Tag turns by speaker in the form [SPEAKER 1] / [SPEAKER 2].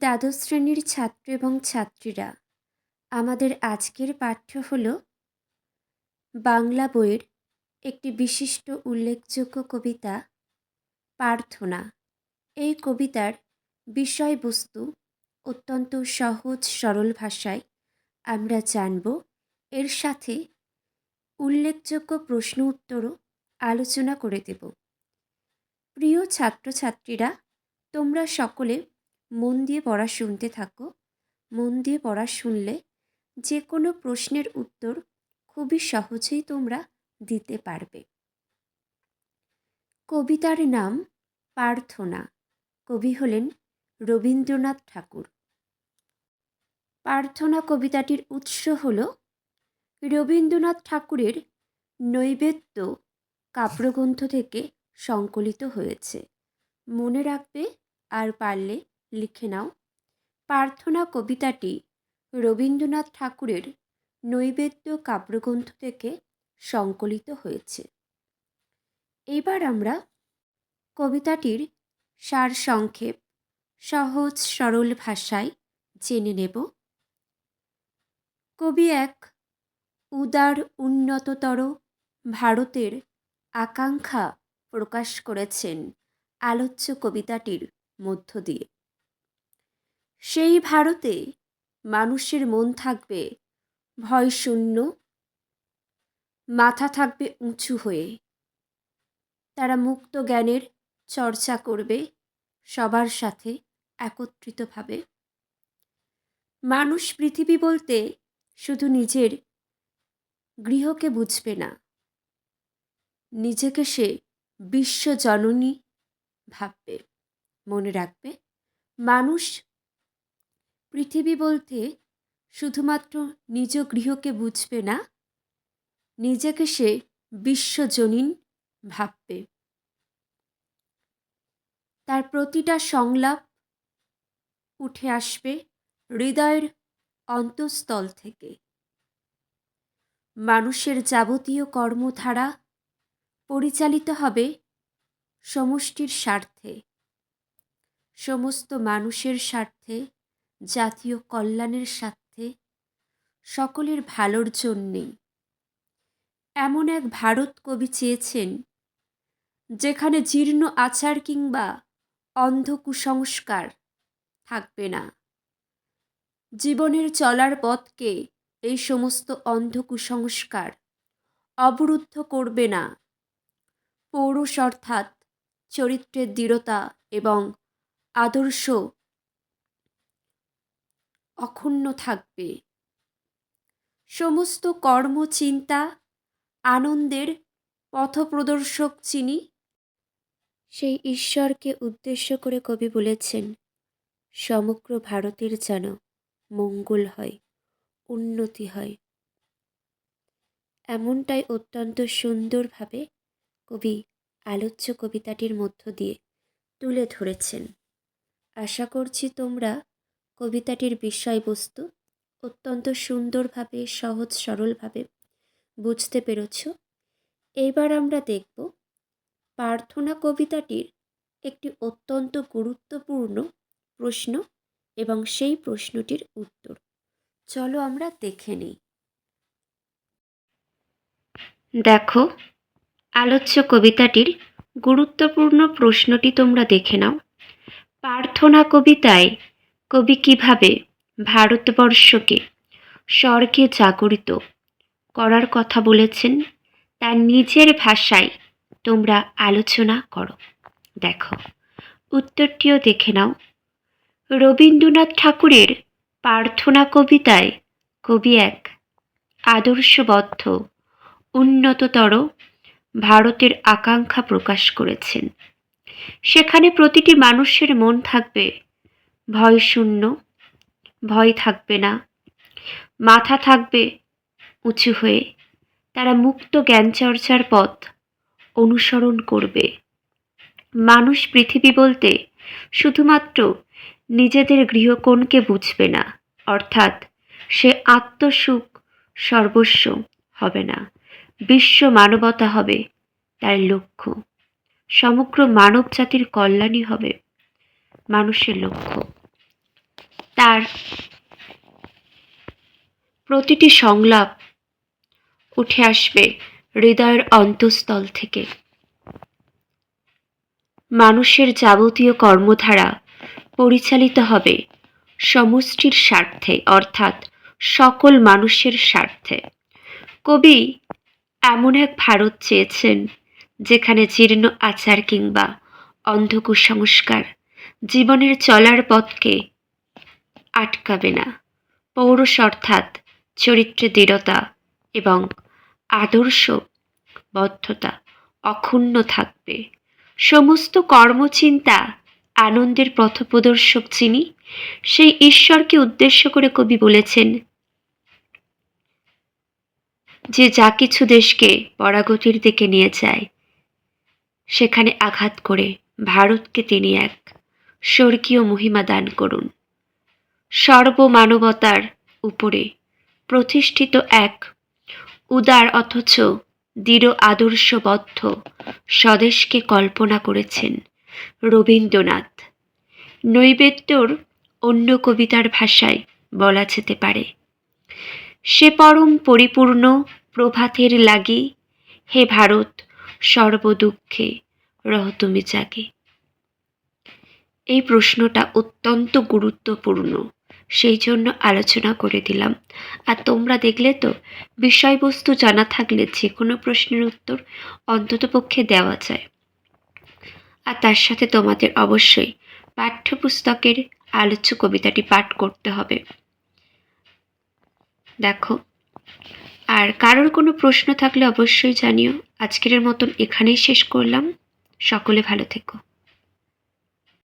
[SPEAKER 1] দ্বাদশ শ্রেণীর ছাত্র এবং ছাত্রীরা, আমাদের আজকের পাঠ্য হল বাংলা বইয়ের একটি বিশিষ্ট উল্লেখযোগ্য কবিতা প্রার্থনা। এই কবিতার বিষয়বস্তু অত্যন্ত সহজ সরল ভাষায় আমরা জানব। এর সাথে উল্লেখযোগ্য প্রশ্ন উত্তরও আলোচনা করে দেব। প্রিয় ছাত্রছাত্রীরা, তোমরা সকলে মন দিয়ে পড়া শুনতে থাকো। মন দিয়ে পড়া শুনলে যে কোনো প্রশ্নের উত্তর খুবই সহজেই তোমরা দিতে পারবে। কবিতার নাম প্রার্থনা। কবি হলেন রবীন্দ্রনাথ ঠাকুর। প্রার্থনা কবিতাটির উৎস হল রবীন্দ্রনাথ ঠাকুরের নৈবেদ্য কাব্যগ্রন্থ থেকে সংকলিত হয়েছে। মনে রাখবে, আর পারলে লিখে নাও। প্রার্থনা কবিতাটি রবীন্দ্রনাথ ঠাকুরের নৈবেদ্য কাব্যগ্রন্থ থেকে সংকলিত হয়েছে। এবার আমরা কবিতাটির সারসংক্ষেপ সহজ সরল ভাষায় জেনে নেব। কবি এক উদার উন্নততর ভারতের আকাঙ্ক্ষা প্রকাশ করেছেন আলোচ্য কবিতাটির মধ্য দিয়ে। সেই ভারতে মানুষের মন থাকবে ভয়শূন্য, মাথা থাকবে উঁচু হয়ে। তারা মুক্ত জ্ঞানের চর্চা করবে সবার সাথে একত্রিতভাবে। মানুষ পৃথিবী বলতে শুধু নিজের গৃহকে বুঝবে না, নিজেকে সে বিশ্বজননী ভাববে। মনে রাখবে, মানুষ পৃথিবী বলতে শুধুমাত্র নিজ গৃহকে বুঝবে না, নিজেকে সে বিশ্বজনীন ভাববে। তার প্রতিটা সংলাপ উঠে আসবে হৃদয়ের অন্তঃস্থল থেকে। মানুষের যাবতীয় কর্মধারা পরিচালিত হবে সমষ্টির স্বার্থে, সমস্ত মানুষের স্বার্থে, জাতীয় কল্যাণের স্বার্থে, সকলের ভালোর জন্যেই। এমন এক ভারত কবি চেয়েছেন যেখানে জীর্ণ আচার কিংবা অন্ধ কুসংস্কার থাকবে না। জীবনের চলার পথকে এই সমস্ত অন্ধ কুসংস্কার অবরুদ্ধ করবে না। পৌরুষ অর্থাৎ চরিত্রের দৃঢ়তা এবং আদর্শ অক্ষুণ্ণ থাকবে। সমস্ত কর্ম, চিন্তা, আনন্দের পথপ্রদর্শক যিনি, সেই ঈশ্বরকে উদ্দেশ্য করে কবি বলেছেন, সমগ্র ভারতের যেন মঙ্গল হয়, উন্নতি হয়। এমনটাই অত্যন্ত সুন্দরভাবে কবি আলোচ্য কবিতাটির মধ্য দিয়ে তুলে ধরেছেন। আশা করছি তোমরা কবিতাটির বিষয়বস্তু অত্যন্ত সুন্দরভাবে, সহজ সরলভাবে বুঝতে পেরেছ। এইবার আমরা দেখব প্রার্থনা কবিতাটির একটি অত্যন্ত গুরুত্বপূর্ণ প্রশ্ন এবং সেই প্রশ্নটির উত্তর। চলো আমরা দেখে নিই। দেখো, আলোচ্য কবিতাটির গুরুত্বপূর্ণ প্রশ্নটি তোমরা দেখে নাও। প্রার্থনা কবিতায় কবি কিভাবে ভারতবর্ষকে স্বর্গে জাগরিত করার কথা বলেছেন তার নিজের ভাষায় তোমরা আলোচনা করো। দেখো, উত্তরটিও দেখে নাও। রবীন্দ্রনাথ ঠাকুরের প্রার্থনা কবিতায় কবি এক আদর্শবদ্ধ উন্নততর ভারতের আকাঙ্ক্ষা প্রকাশ করেছেন। সেখানে প্রতিটি মানুষের মন থাকবে ভয়শূন্য, ভয় থাকবে না, মাথা থাকবে উঁচু হয়ে। তারা মুক্ত জ্ঞান চর্চার পথ অনুসরণ করবে। মানুষ পৃথিবী বলতে শুধুমাত্র নিজেদের গৃহকোণকে বুঝবে না, অর্থাৎ সে আত্মসুখ সর্বস্ব হবে না। বিশ্ব মানবতা হবে তার লক্ষ্য। সমগ্র মানব জাতির কল্যাণই হবে মানুষের লক্ষ্য। আর প্রতিটি সংলাপ উঠে আসবে হৃদয়ের অন্তঃস্থল থেকে। মানুষের যাবতীয় কর্মধারা পরিচালিত হবে সমষ্টির স্বার্থে, অর্থাৎ সকল মানুষের স্বার্থে। কবি এমন এক ভারত চেয়েছেন যেখানে জীর্ণ আচার কিংবা অন্ধ কুসংস্কার জীবনের চলার পথকে আটকাবে না। পৌরুষ অর্থাৎ চরিত্রে দৃঢ়তা এবং আদর্শবদ্ধতা অক্ষুণ্ণ থাকবে। সমস্ত কর্মচিন্তা আনন্দের পথপ্রদর্শক যিনি, সেই ঈশ্বরকে উদ্দেশ্য করে কবি বলেছেন যে যা কিছু দেশকে পরাগতির দিকে নিয়ে যায় সেখানে আঘাত করে ভারতকে তিনি এক স্বর্গীয় মহিমা দান করুন। সর্বমানবতার উপরে প্রতিষ্ঠিত এক উদার অথচ দৃঢ় আদর্শবদ্ধ স্বদেশকে কল্পনা করেছেন রবীন্দ্রনাথ। নৈবেদ্যর অন্য কবিতার ভাষায় বলা যেতে পারে, সে পরম পরিপূর্ণ প্রভাতের লাগি, হে ভারত সর্বদুঃখে রহ তুমি জাগে। এই প্রশ্নটা অত্যন্ত গুরুত্বপূর্ণ, সেই জন্য আলোচনা করে দিলাম। আর তোমরা দেখলে তো, বিষয়বস্তু জানা থাকলে যে কোনো প্রশ্নের উত্তর অন্ততপক্ষে দেওয়া যায়। আর তার সাথে তোমাদের অবশ্যই পাঠ্যপুস্তকের আলোচ্য কবিতাটি পাঠ করতে হবে। দেখো, আর কারোর কোনো প্রশ্ন থাকলে অবশ্যই জানিও। আজকের মতন এখানেই শেষ করলাম। সকলে ভালো থেকো।